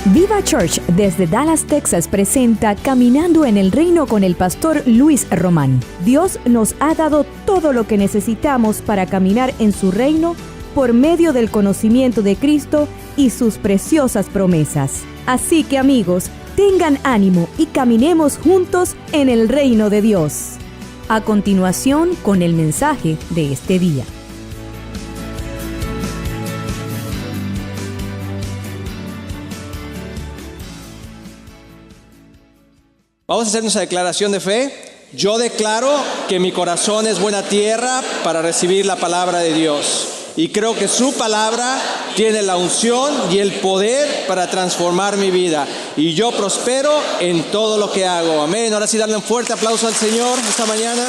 Viva Church desde Dallas, Texas presenta Caminando en el Reino con el pastor Luis Román. Dios nos ha dado todo lo que necesitamos para caminar en su reino por medio del conocimiento de Cristo y sus preciosas promesas. Así que amigos, tengan ánimo y caminemos juntos en el reino de Dios. A continuación con el mensaje de este día. Vamos a hacer nuestra declaración de fe. Yo declaro que mi corazón es buena tierra para recibir la palabra de Dios. Y creo que su palabra tiene la unción y el poder para transformar mi vida. Y yo prospero en todo lo que hago. Amén. Ahora sí, darle un fuerte aplauso al Señor esta mañana.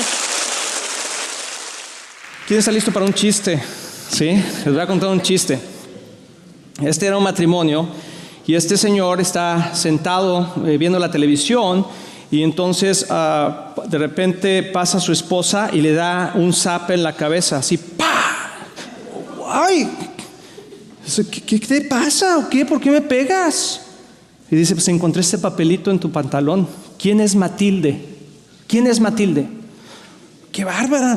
¿Quién está listo para un chiste? Sí, les voy a contar un chiste. Este era un matrimonio y este señor está sentado viendo la televisión. Y entonces de repente pasa su esposa y le da un zape en la cabeza, así, ¡pah! ¡Ay! ¿Qué te pasa o qué? ¿Por qué me pegas? Y dice, pues encontré este papelito en tu pantalón. ¿Quién es Matilde? ¿Quién es Matilde? ¡Qué bárbara!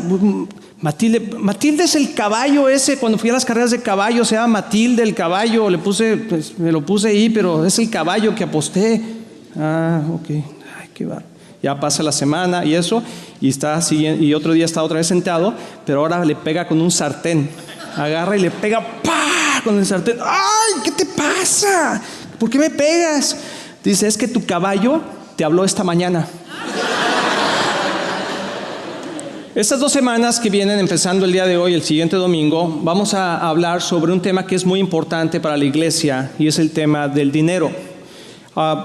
Matilde es el caballo ese. Cuando fui a las carreras de caballo se llama Matilde el caballo. Me lo puse ahí, pero es el caballo que aposté. Ah, ok. Ya pasa la semana y eso, y otro día está otra vez sentado, pero ahora le pega con un sartén. Agarra y le pega ¡pah! Con el sartén. ¡Ay! ¿Qué te pasa? ¿Por qué me pegas? Dice, es que tu caballo te habló esta mañana. Estas 2 semanas que vienen, empezando el día de hoy, el siguiente domingo, vamos a hablar sobre un tema que es muy importante para la iglesia, y es el tema del dinero.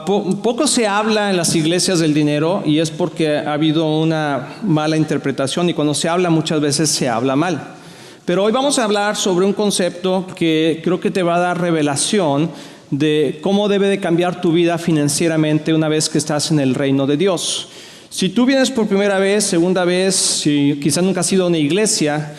Poco se habla en las iglesias del dinero, y es porque ha habido una mala interpretación, y cuando se habla muchas veces se habla mal. Pero hoy vamos a hablar sobre un concepto que creo que te va a dar revelación de cómo debe de cambiar tu vida financieramente una vez que estás en el reino de Dios. Si tú vienes por primera vez, segunda vez, si quizás nunca has ido a una iglesia,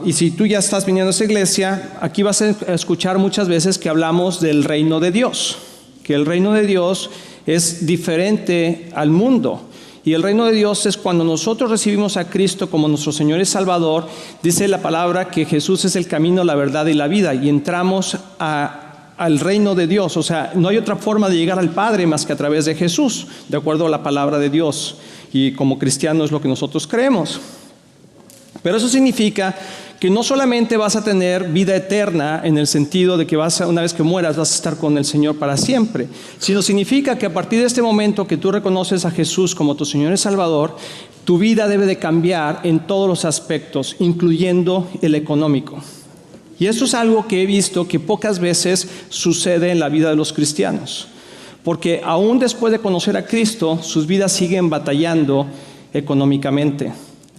y si tú ya estás viniendo a esa iglesia, aquí vas a escuchar muchas veces que hablamos del reino de Dios. Que el reino de Dios es diferente al mundo. Y el reino de Dios es cuando nosotros recibimos a Cristo como nuestro Señor y Salvador. Dice la palabra que Jesús es el camino, la verdad y la vida. Y entramos al reino de Dios. O sea, no hay otra forma de llegar al Padre más que a través de Jesús, de acuerdo a la palabra de Dios. Y como cristianos es lo que nosotros creemos. Pero eso significa que no solamente vas a tener vida eterna en el sentido de que una vez que mueras vas a estar con el Señor para siempre, sino significa que a partir de este momento que tú reconoces a Jesús como tu Señor y Salvador, tu vida debe de cambiar en todos los aspectos, incluyendo el económico. Y eso es algo que he visto que pocas veces sucede en la vida de los cristianos, porque aún después de conocer a Cristo, sus vidas siguen batallando económicamente.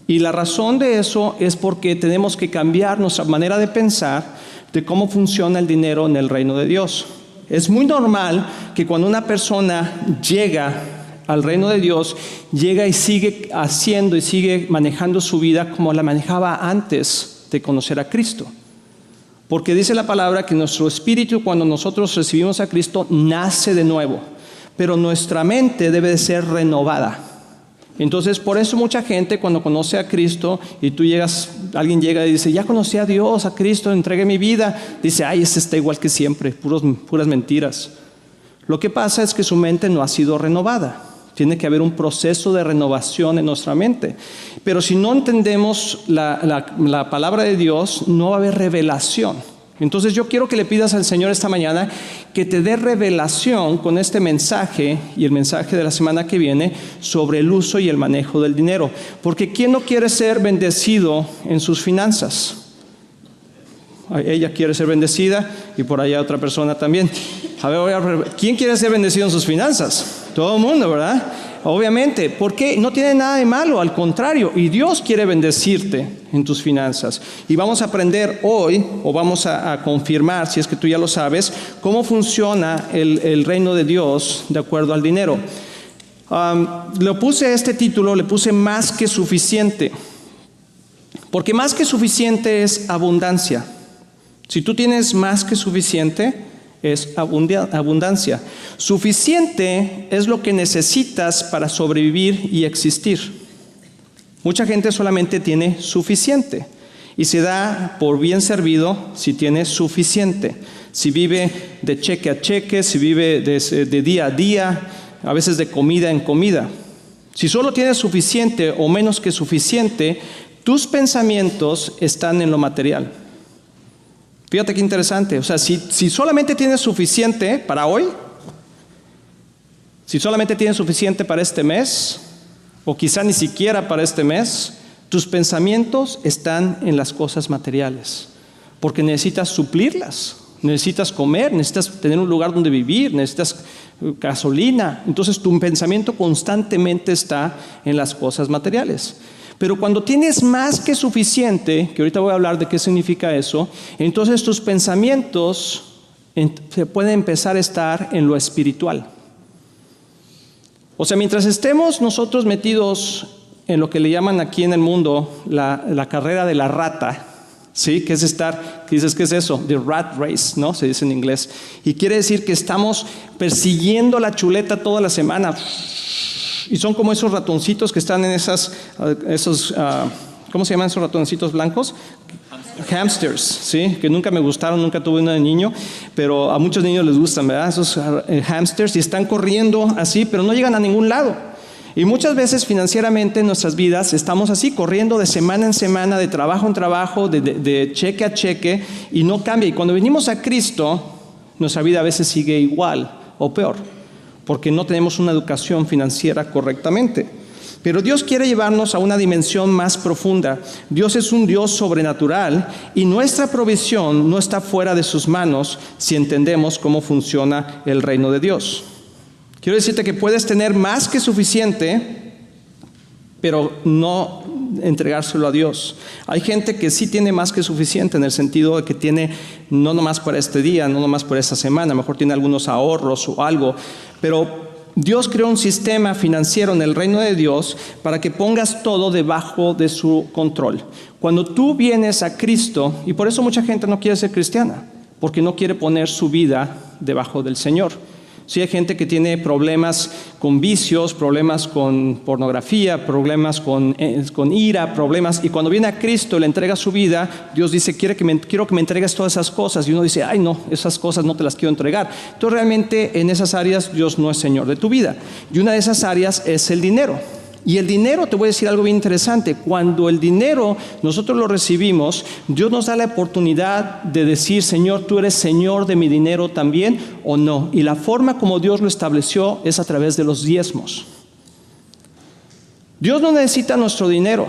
Y la razón de eso es porque tenemos que cambiar nuestra manera de pensar de cómo funciona el dinero en el reino de Dios. Es muy normal que cuando una persona llega al reino de Dios, llega y sigue haciendo y sigue manejando su vida como la manejaba antes de conocer a Cristo. Porque dice la palabra que nuestro espíritu, cuando nosotros recibimos a Cristo, nace de nuevo. Pero nuestra mente debe de ser renovada. Entonces, por eso mucha gente cuando conoce a Cristo y alguien llega y dice, ya conocí a Dios, a Cristo, entregué mi vida, dice, ay, ese está igual que siempre, puras mentiras. Lo que pasa es que su mente no ha sido renovada. Tiene que haber un proceso de renovación en nuestra mente. Pero si no entendemos la palabra de Dios, no va a haber revelación. Entonces yo quiero que le pidas al Señor esta mañana que te dé revelación con este mensaje y el mensaje de la semana que viene sobre el uso y el manejo del dinero. Porque ¿quién no quiere ser bendecido en sus finanzas? Ella quiere ser bendecida y por allá otra persona también. A ver, ¿quién quiere ser bendecido en sus finanzas? Todo el mundo, ¿verdad? Obviamente, porque no tiene nada de malo, al contrario, y Dios quiere bendecirte en tus finanzas. Y vamos a aprender hoy, o vamos a confirmar, si es que tú ya lo sabes, cómo funciona el reino de Dios de acuerdo al dinero. Le puse este título, le puse más que suficiente, porque más que suficiente es abundancia. Si tú tienes más que suficiente, es abundancia. Suficiente es lo que necesitas para sobrevivir y existir. Mucha gente solamente tiene suficiente y se da por bien servido si tiene suficiente. Si vive de cheque a cheque, si vive de día a día, a veces de comida en comida. Si solo tienes suficiente o menos que suficiente, tus pensamientos están en lo material. Fíjate qué interesante. O sea, si solamente tienes suficiente para hoy, si solamente tienes suficiente para este mes, o quizá ni siquiera para este mes, tus pensamientos están en las cosas materiales, porque necesitas suplirlas. Necesitas comer, necesitas tener un lugar donde vivir, necesitas gasolina. Entonces tu pensamiento constantemente está en las cosas materiales. Pero cuando tienes más que suficiente, que ahorita voy a hablar de qué significa eso, entonces tus pensamientos se pueden empezar a estar en lo espiritual. O sea, mientras estemos nosotros metidos en lo que le llaman aquí en el mundo la carrera de la rata, ¿sí? Que es estar, ¿qué dices? ¿Qué es eso? The rat race, ¿no? Se dice en inglés. Y quiere decir que estamos persiguiendo la chuleta toda la semana. Y son como esos ratoncitos que están en ¿cómo se llaman esos ratoncitos blancos? Hamsters, ¿sí? Que nunca me gustaron, nunca tuve uno de niño, pero a muchos niños les gustan, ¿verdad? Esos hamsters, y están corriendo así, pero no llegan a ningún lado. Y muchas veces financieramente en nuestras vidas estamos así, corriendo de semana en semana, de trabajo en trabajo, de cheque a cheque, y no cambia. Y cuando venimos a Cristo, nuestra vida a veces sigue igual o peor, porque no tenemos una educación financiera correctamente. Pero Dios quiere llevarnos a una dimensión más profunda. Dios es un Dios sobrenatural y nuestra provisión no está fuera de sus manos si entendemos cómo funciona el reino de Dios. Quiero decirte que puedes tener más que suficiente, pero no entregárselo a Dios. Hay gente que sí tiene más que suficiente en el sentido de que tiene no nomás para este día, no nomás para esta semana, mejor tiene algunos ahorros o algo, pero Dios creó un sistema financiero en el reino de Dios para que pongas todo debajo de su control. Cuando tú vienes a Cristo, y por eso mucha gente no quiere ser cristiana, porque no quiere poner su vida debajo del Señor. Sí, hay gente que tiene problemas con vicios, problemas con pornografía, problemas con ira, problemas, y cuando viene a Cristo y le entrega su vida, Dios dice, quiero que me entregues todas esas cosas, y uno dice, ay no, esas cosas no te las quiero entregar. Entonces realmente en esas áreas Dios no es Señor de tu vida, y una de esas áreas es el dinero. Y el dinero, te voy a decir algo bien interesante, cuando el dinero nosotros lo recibimos, Dios nos da la oportunidad de decir, Señor, tú eres Señor de mi dinero también, o no. Y la forma como Dios lo estableció es a través de los diezmos. Dios no necesita nuestro dinero,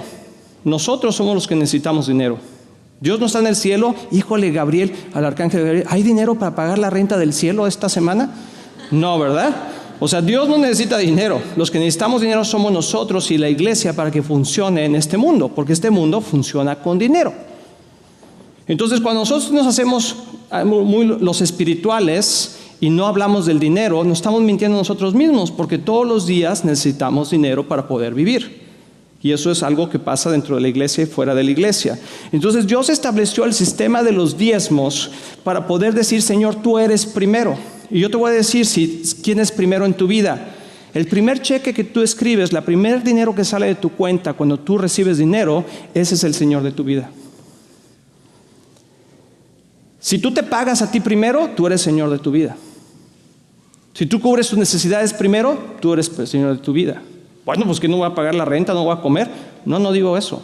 nosotros somos los que necesitamos dinero. Dios no está en el cielo, híjole Gabriel, al arcángel Gabriel, ¿hay dinero para pagar la renta del cielo esta semana? No, ¿verdad? O sea, Dios no necesita dinero. Los que necesitamos dinero somos nosotros y la iglesia para que funcione en este mundo, porque este mundo funciona con dinero. Entonces, cuando nosotros nos hacemos los espirituales y no hablamos del dinero, nos estamos mintiendo nosotros mismos, porque todos los días necesitamos dinero para poder vivir. Y eso es algo que pasa dentro de la iglesia y fuera de la iglesia. Entonces, Dios estableció el sistema de los diezmos para poder decir, Señor, tú eres primero. Y yo te voy a decir quién es primero en tu vida. El primer cheque que tú escribes, el primer dinero que sale de tu cuenta cuando tú recibes dinero, ese es el Señor de tu vida. Si tú te pagas a ti primero, tú eres Señor de tu vida. Si tú cubres tus necesidades primero, tú eres el Señor de tu vida. Bueno, pues que no voy a pagar la renta, no voy a comer. No digo eso.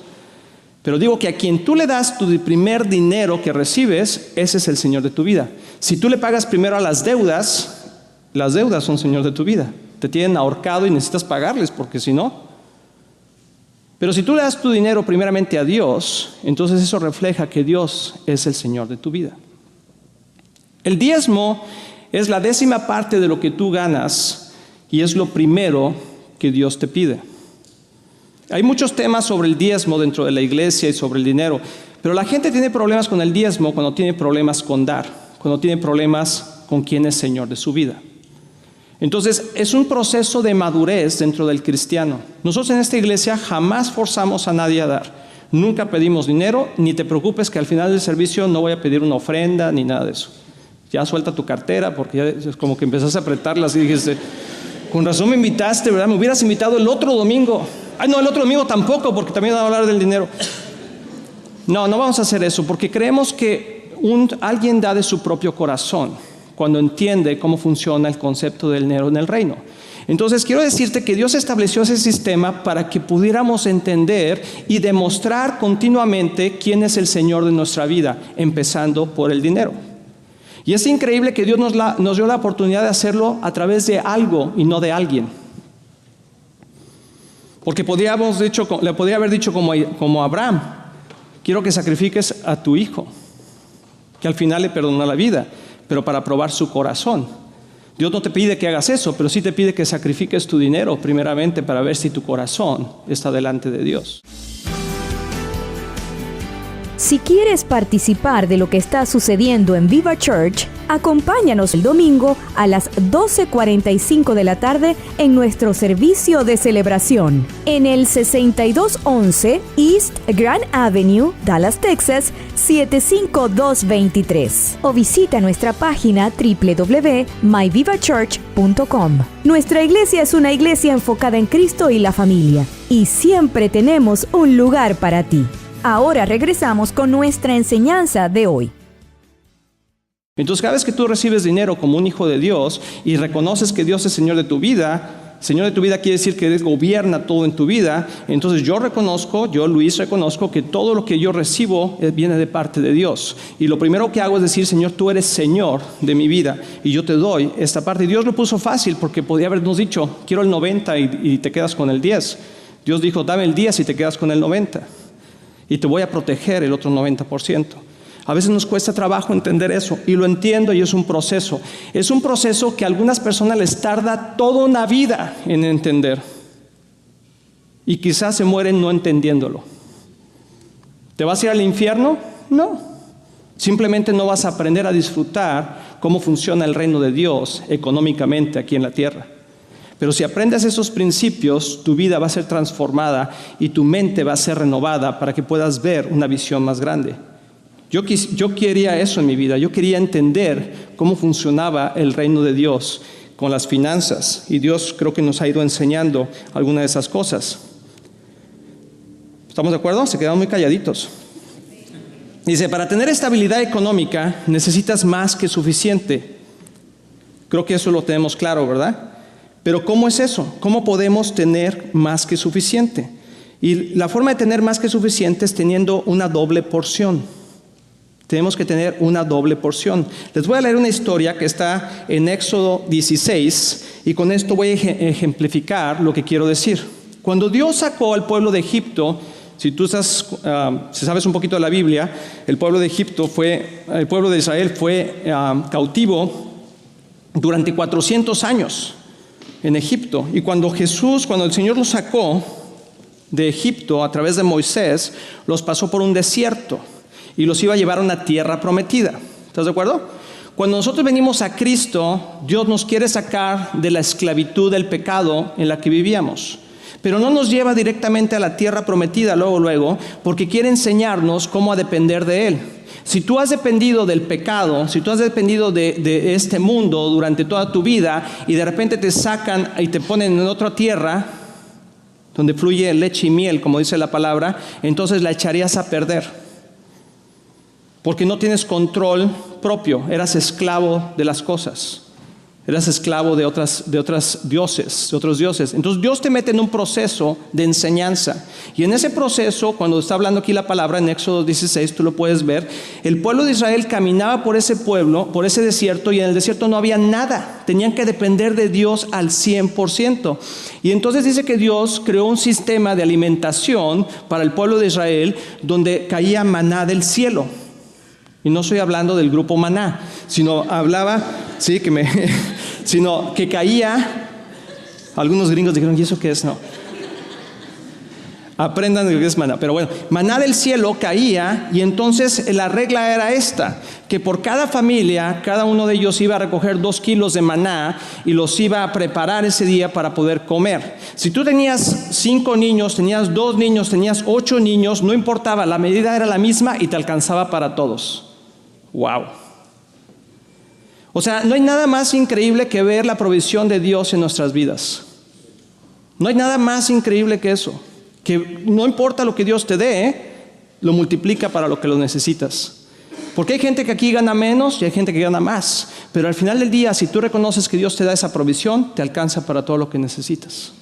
Pero digo que a quien tú le das tu primer dinero que recibes, ese es el Señor de tu vida. Si tú le pagas primero a las deudas son Señor de tu vida. Te tienen ahorcado y necesitas pagarles, porque si no. Pero si tú le das tu dinero primeramente a Dios, entonces eso refleja que Dios es el Señor de tu vida. El diezmo es la 10ª parte de lo que tú ganas y es lo primero que Dios te pide. Hay muchos temas sobre el diezmo dentro de la iglesia y sobre el dinero, pero la gente tiene problemas con el diezmo cuando tiene problemas con dar, cuando tiene problemas con quién es Señor de su vida. Entonces, es un proceso de madurez dentro del cristiano. Nosotros en esta iglesia jamás forzamos a nadie a dar. Nunca pedimos dinero, ni te preocupes que al final del servicio no voy a pedir una ofrenda ni nada de eso. Ya suelta tu cartera, porque ya es como que empezaste a apretarlas y dijiste, con razón me invitaste, ¿verdad? Me hubieras invitado el otro domingo. Ay, no, el otro domingo tampoco, porque también van a hablar del dinero. No vamos a hacer eso, porque creemos que alguien da de su propio corazón cuando entiende cómo funciona el concepto del dinero en el reino. Entonces quiero decirte que Dios estableció ese sistema para que pudiéramos entender y demostrar continuamente quién es el Señor de nuestra vida, empezando por el dinero. Y es increíble que Dios nos dio la oportunidad de hacerlo a través de algo y no de alguien. Porque le podría haber dicho como Abraham, quiero que sacrifiques a tu hijo, que al final le perdonó la vida, pero para probar su corazón. Dios no te pide que hagas eso, pero sí te pide que sacrifiques tu dinero primeramente para ver si tu corazón está delante de Dios. Si quieres participar de lo que está sucediendo en Viva Church, acompáñanos el domingo a las 12:45 de la tarde en nuestro servicio de celebración en el 6211 East Grand Avenue, Dallas, Texas, 75223. O visita nuestra página www.myvivachurch.com. Nuestra iglesia es una iglesia enfocada en Cristo y la familia, y siempre tenemos un lugar para ti. Ahora regresamos con nuestra enseñanza de hoy. Entonces, cada vez que tú recibes dinero como un hijo de Dios y reconoces que Dios es Señor de tu vida, Señor de tu vida quiere decir que Él gobierna todo en tu vida. Entonces yo, Luis, reconozco que todo lo que yo recibo viene de parte de Dios. Y lo primero que hago es decir, Señor, tú eres Señor de mi vida y yo te doy esta parte. Y Dios lo puso fácil porque podía habernos dicho, quiero el 90 y te quedas con el 10. Dios dijo, dame el 10 y te quedas con el 90. Y te voy a proteger el otro 90%. A veces nos cuesta trabajo entender eso, y lo entiendo, y es un proceso. Es un proceso que a algunas personas les tarda toda una vida en entender. Y quizás se mueren no entendiéndolo. ¿Te vas a ir al infierno? No. Simplemente no vas a aprender a disfrutar cómo funciona el reino de Dios económicamente aquí en la tierra. Pero si aprendes esos principios, tu vida va a ser transformada y tu mente va a ser renovada para que puedas ver una visión más grande. Yo quería eso en mi vida. Yo quería entender cómo funcionaba el reino de Dios con las finanzas. Y Dios creo que nos ha ido enseñando algunas de esas cosas. ¿Estamos de acuerdo? Se quedaron muy calladitos. Dice, para tener estabilidad económica necesitas más que suficiente. Creo que eso lo tenemos claro, ¿verdad? Pero ¿cómo es eso? ¿Cómo podemos tener más que suficiente? Y la forma de tener más que suficiente es teniendo una doble porción. Tenemos que tener una doble porción. Les voy a leer una historia que está en Éxodo 16 y con esto voy a ejemplificar lo que quiero decir. Cuando Dios sacó al pueblo de Egipto, si sabes un poquito de la Biblia, el pueblo de Israel fue cautivo durante 400 años. En Egipto. Y cuando el Señor los sacó de Egipto a través de Moisés, los pasó por un desierto y los iba a llevar a una tierra prometida. ¿Estás de acuerdo? Cuando nosotros venimos a Cristo, Dios nos quiere sacar de la esclavitud del pecado en la que vivíamos. Pero no nos lleva directamente a la tierra prometida luego, porque quiere enseñarnos cómo a depender de Él. Si tú has dependido del pecado, si tú has dependido de este mundo durante toda tu vida y de repente te sacan y te ponen en otra tierra donde fluye leche y miel, como dice la palabra, entonces la echarías a perder. Porque no tienes control propio, eras esclavo de las cosas. Eras esclavo de otros dioses. Entonces Dios te mete en un proceso de enseñanza. Y en ese proceso, cuando está hablando aquí la palabra en Éxodo 16, tú lo puedes ver, el pueblo de Israel caminaba por ese desierto, y en el desierto no había nada. Tenían que depender de Dios al 100%. Y entonces dice que Dios creó un sistema de alimentación para el pueblo de Israel donde caía maná del cielo. Y no estoy hablando del grupo Maná, sino que caía. Algunos gringos dijeron, ¿y eso qué es? No. Aprendan lo que es maná. Pero bueno, maná del cielo caía, y entonces la regla era esta, que por cada familia, cada uno de ellos iba a recoger 2 kilos de maná y los iba a preparar ese día para poder comer. Si tú tenías 5 niños, tenías 2 niños, tenías 8 niños, no importaba, la medida era la misma y te alcanzaba para todos. ¡Wow! O sea, no hay nada más increíble que ver la provisión de Dios en nuestras vidas. No hay nada más increíble que eso. Que no importa lo que Dios te dé, lo multiplica para lo que lo necesitas. Porque hay gente que aquí gana menos y hay gente que gana más. Pero al final del día, si tú reconoces que Dios te da esa provisión, te alcanza para todo lo que necesitas.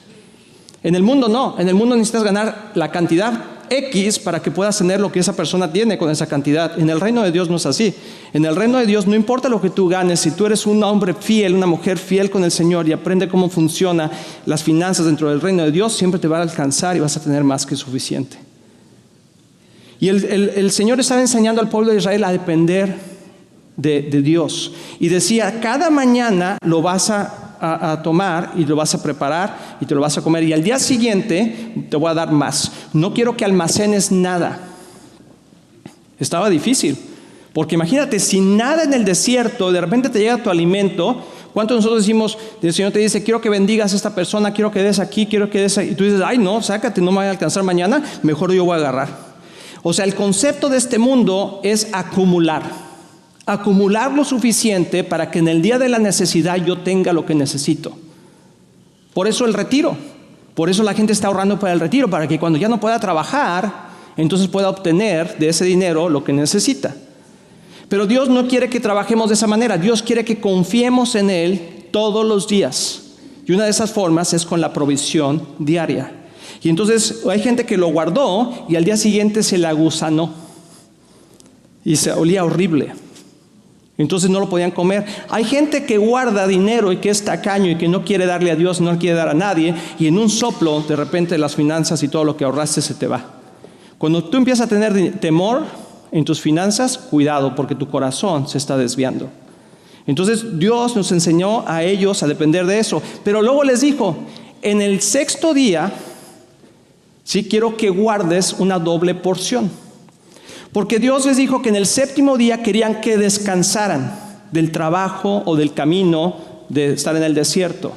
En el mundo no. En el mundo necesitas ganar la cantidad X para que puedas tener lo que esa persona tiene con esa cantidad. En el reino de Dios no es así. En el reino de Dios no importa lo que tú ganes. Si tú eres un hombre fiel, una mujer fiel con el Señor y aprende cómo funcionan las finanzas dentro del reino de Dios, siempre te va a alcanzar y vas a tener más que suficiente. Y el Señor estaba enseñando al pueblo de Israel a depender de Dios. Y decía, cada mañana lo vas a tomar y lo vas a preparar y te lo vas a comer. Y al día siguiente te voy a dar más. No quiero que almacenes nada. Estaba difícil. Porque imagínate, sin nada en el desierto, de repente te llega tu alimento. ¿Cuántos de nosotros decimos, el Señor te dice, quiero que bendigas a esta persona, quiero que des aquí, quiero que des ahí? Y tú dices, ay no, sácate, no me va a alcanzar mañana, mejor yo voy a agarrar. O sea, el concepto de este mundo es acumular lo suficiente para que en el día de la necesidad yo tenga lo que necesito. Por eso el retiro, por eso la gente está ahorrando para el retiro, para que cuando ya no pueda trabajar, entonces pueda obtener de ese dinero lo que necesita. Pero Dios no quiere que trabajemos de esa manera. Dios quiere que confiemos en Él todos los días. Y una de esas formas es con la provisión diaria. Y entonces hay gente que lo guardó y al día siguiente se le agusanó y se olía horrible. Entonces no lo podían comer. Hay gente que guarda dinero y que es tacaño y que no quiere darle a Dios, no le quiere dar a nadie, y en un soplo de repente las finanzas y todo lo que ahorraste se te va. Cuando tú empiezas a tener temor en tus finanzas, cuidado, porque tu corazón se está desviando. Entonces Dios nos enseñó a ellos a depender de eso, pero luego les dijo, en el sexto día, sí quiero que guardes una doble porción. Porque Dios les dijo que en el séptimo día querían que descansaran del trabajo o del camino de estar en el desierto.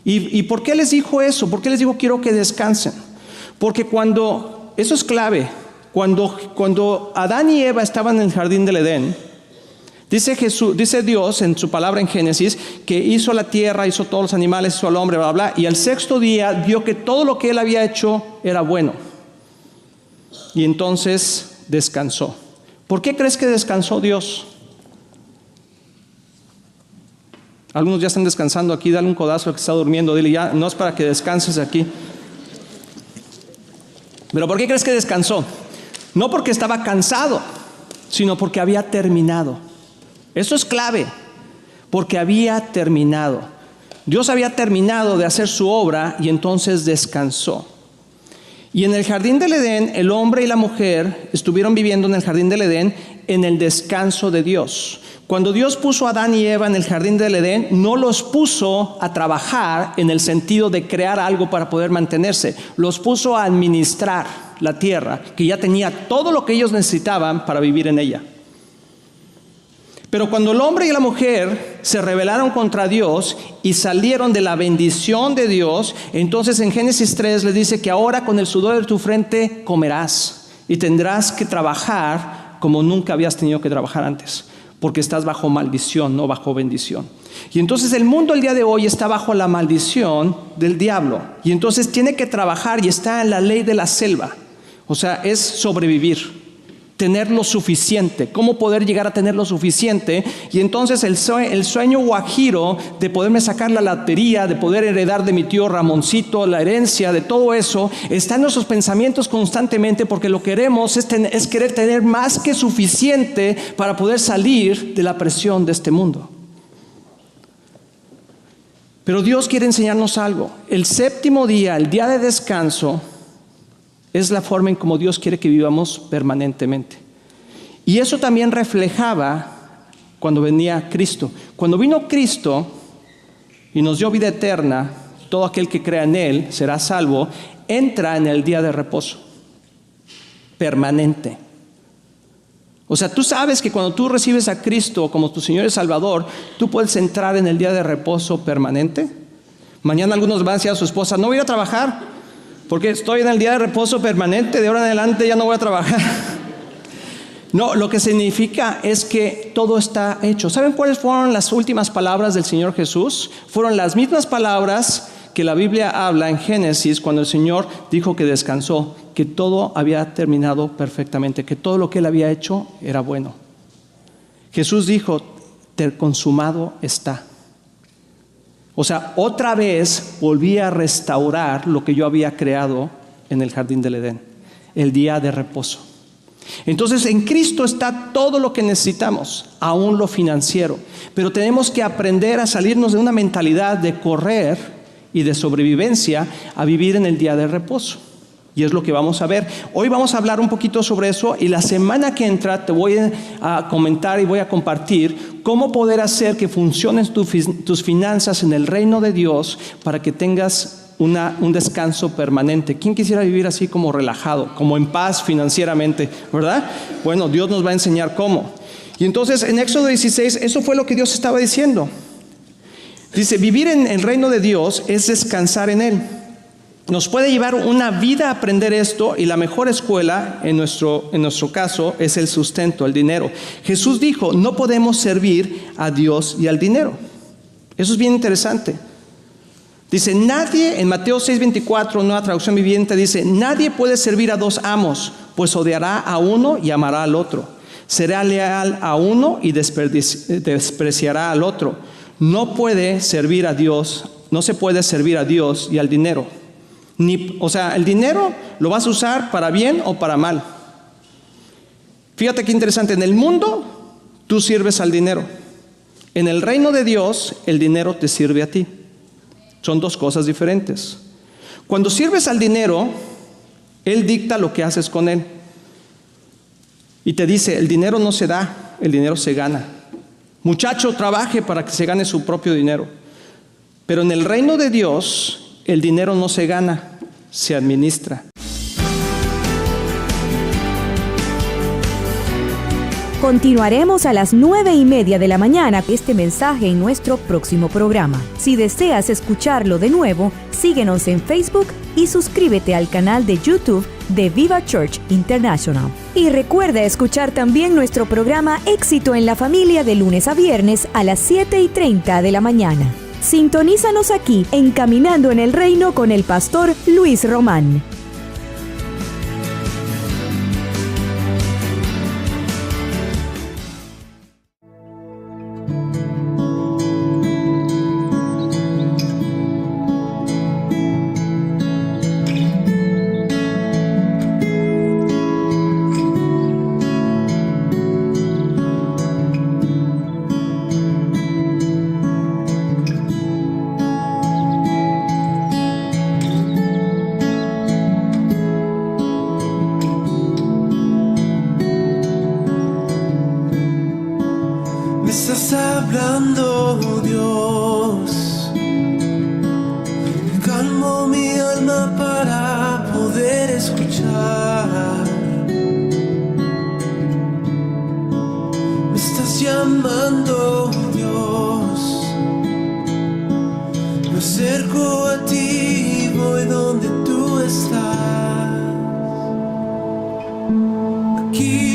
¿Y por qué les dijo eso? ¿Por qué les dijo quiero que descansen? Porque eso es clave, cuando Adán y Eva estaban en el jardín del Edén, dice Dios en su palabra en Génesis que hizo la tierra, hizo todos los animales, hizo al hombre, bla, bla, y al sexto día vio que todo lo que él había hecho era bueno. Y entonces descansó. ¿Por qué crees que descansó Dios? Algunos ya están descansando aquí, dale un codazo al que está durmiendo, dile ya, no es para que descanses aquí. Pero ¿por qué crees que descansó? No porque estaba cansado, sino porque había terminado. Eso es clave, porque había terminado. Dios había terminado de hacer su obra y entonces descansó. Y en el jardín del Edén, el hombre y la mujer estuvieron viviendo en el jardín del Edén en el descanso de Dios. Cuando Dios puso a Adán y Eva en el jardín del Edén, no los puso a trabajar en el sentido de crear algo para poder mantenerse. Los puso a administrar la tierra, que ya tenía todo lo que ellos necesitaban para vivir en ella. Pero cuando el hombre y la mujer se rebelaron contra Dios y salieron de la bendición de Dios, entonces en Génesis 3 le dice que ahora con el sudor de tu frente comerás y tendrás que trabajar como nunca habías tenido que trabajar antes, porque estás bajo maldición, no bajo bendición. Y entonces el mundo el día de hoy está bajo la maldición del diablo, y entonces tiene que trabajar y está en la ley de la selva. O sea, es sobrevivir, tener lo suficiente, cómo poder llegar a tener lo suficiente. Y entonces el sueño guajiro de poderme sacar la lotería, de poder heredar de mi tío Ramoncito la herencia, de todo eso, está en nuestros pensamientos constantemente, porque lo que queremos es querer tener más que suficiente para poder salir de la presión de este mundo. Pero Dios quiere enseñarnos algo. El séptimo día, el día de descanso, es la forma en como Dios quiere que vivamos permanentemente. Y eso también reflejaba cuando venía Cristo. Cuando vino Cristo y nos dio vida eterna, todo aquel que crea en Él será salvo, entra en el día de reposo permanente. O sea, tú sabes que cuando tú recibes a Cristo como tu Señor y Salvador, tú puedes entrar en el día de reposo permanente. Mañana algunos van a decir a su esposa, no voy a ir a trabajar, porque estoy en el día de reposo permanente, de ahora en adelante ya no voy a trabajar. No, lo que significa es que todo está hecho. ¿Saben cuáles fueron las últimas palabras del Señor Jesús? Fueron las mismas palabras que la Biblia habla en Génesis cuando el Señor dijo que descansó, que todo había terminado perfectamente, que todo lo que Él había hecho era bueno. Jesús dijo, consumado está. O sea, otra vez volví a restaurar lo que yo había creado en el jardín del Edén, el día de reposo. Entonces en Cristo está todo lo que necesitamos, aún lo financiero, pero tenemos que aprender a salirnos de una mentalidad de correr y de sobrevivencia a vivir en el día de reposo. Y es lo que vamos a ver. Hoy vamos a hablar un poquito sobre eso y la semana que entra te voy a comentar y voy a compartir cómo poder hacer que funcionen tus finanzas en el reino de Dios para que tengas un descanso permanente. ¿Quién quisiera vivir así como relajado, como en paz financieramente, verdad? Bueno, Dios nos va a enseñar cómo. Y entonces en Éxodo 16, eso fue lo que Dios estaba diciendo. Dice, vivir en el reino de Dios es descansar en Él. Nos puede llevar una vida a aprender esto y la mejor escuela, en nuestro caso, es el sustento, el dinero. Jesús dijo, no podemos servir a Dios y al dinero. Eso es bien interesante. Dice, nadie, en Mateo 6:24, nueva traducción viviente, dice, nadie puede servir a dos amos, pues odiará a uno y amará al otro. Será leal a uno y despreciará al otro. No se puede servir a Dios y al dinero. El dinero lo vas a usar para bien o para mal. Fíjate qué interesante, en el mundo tú sirves al dinero. En el reino de Dios, el dinero te sirve a ti. Son dos cosas diferentes. Cuando sirves al dinero, Él dicta lo que haces con él. Y te dice, el dinero no se da, el dinero se gana. Muchacho, trabaje para que se gane su propio dinero. Pero en el reino de Dios, el dinero no se gana, se administra. Continuaremos a las 9:30 de la mañana este mensaje en nuestro próximo programa. Si deseas escucharlo de nuevo, síguenos en Facebook y suscríbete al canal de YouTube de Viva Church International. Y recuerda escuchar también nuestro programa Éxito en la Familia de lunes a viernes a las 7:30 de la mañana. Sintonízanos aquí en Caminando en el Reino con el pastor Luis Román. Hablando, Dios, calmo mi alma para poder escuchar. Me estás llamando, Dios, me acerco a ti, voy donde tú estás. Aquí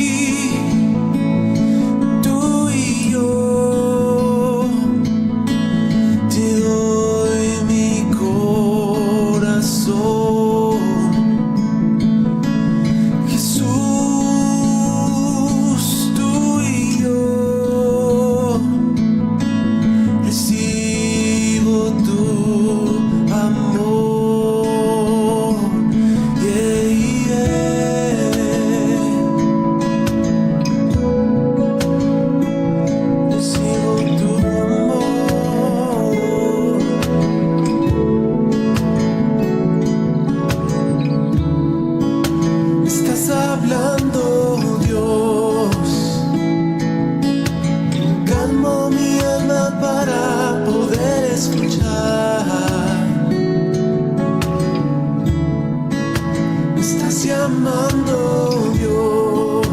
llamando, Dios,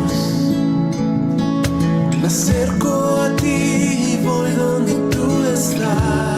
me acerco a ti, voy donde tú estás.